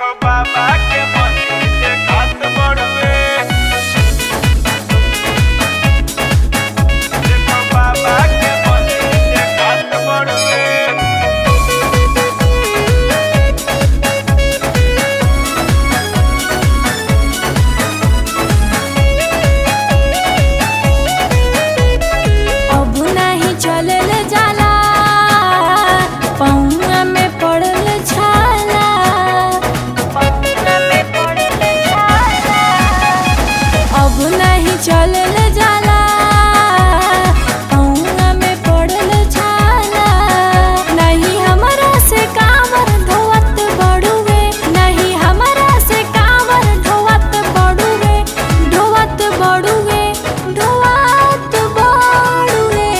देखो बाबा के मंदिर देखात बड़ुए। देखो बाबा के मंदिर देखात बड़ुए। अब नाही चलल जाला, पौआ में पड़ल छाला, पौआ में पड़ल छाला। अब नहीं चलल जाला, पौआ में पड़ल छाला। नहीं हमरा से कांवर धोवत बड़ुए, नहीं हमरा से कांवर धोवत बड़ुए, धोवत बड़ुए, धोवत बड़ुए।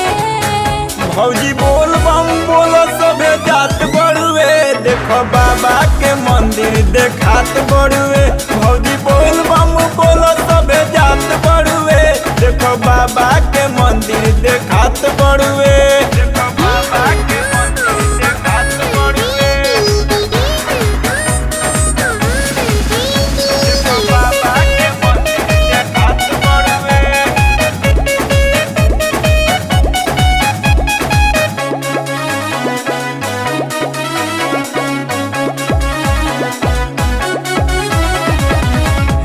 भौजी बोल बम बोलो सभे जात बड़ुए। देखो बाबा के मंदिर देखात बड़ुए। भौजी बोल बम बोलो सभे जात बड़ुए। देखो बाबा के मंदिर देखात बड़ुए। देखो बाबा के मंदिर देखात बड़ुए। देखो बाबा के मंदिर देखात बड़ुए।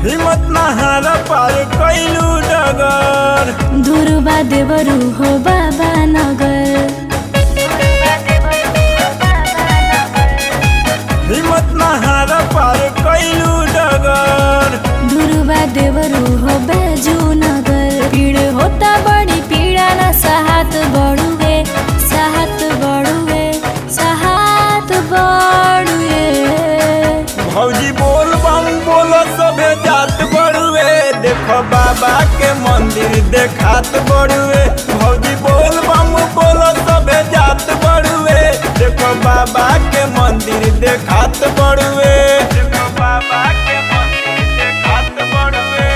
हिम्मत नहार पार कैलू डगर। दुर्बा देवरु हो बाबा नगर, हिम्मत नहार पार कैलू डगर। दुर्बा देवरु हो बैजू नगर। पीड़ होता बड़ी पीड़ा न साहत बड़ुए, साहत बड़ुए, साहत बड़ुए। भौजी बोल बम बोलो सभे जात बड़ुए। देखो बाबा के मंदिर देखात बड़ुए। भौजी बोल बम बोलो सभे जात बड़ुए। देखो बाबा के मंदिर देखात बड़ुए। देखो बाबा के मंदिर देखात बड़ुए।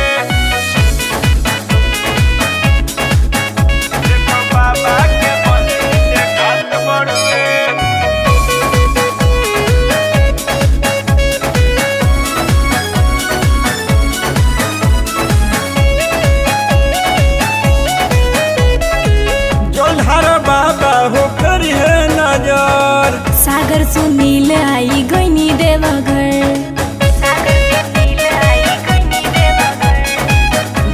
देखो बाबा के मंदिर देखात बड़ुए। जोल्हार बाबा हो करी है नजर। सागर सुनील आई गईनी देवघर, सागर सुनील आई गईनी देवघर।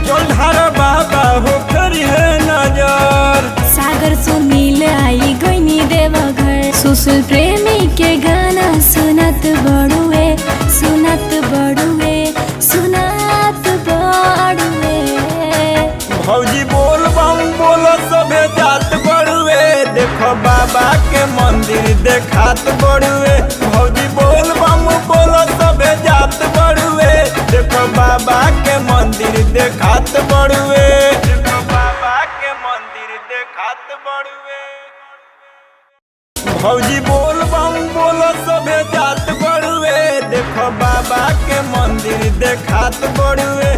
जोल्हार बाबा हो करी है नजर। सागर सुनील आई गईनी देवघर। सुशील प्रेमी के गाना सुनत बड़ुए, सुनत बड़ुए, सुनत बड़ुए। भौजी बोल बम बोलो सभे जात बड़ुए। देखो बाबा के मंदिर देखात बड़ुए। भौजी बोल बम बोलो सभे जात बड़ुए। देखो बाबा के मंदिर देखात बड़ुए। देखो बाबा के मंदिर देखात बड़ुए। भौजी बोल बम बोलो सभे जात बड़ुए। देखो बाबा के मंदिर देखात बड़ुए।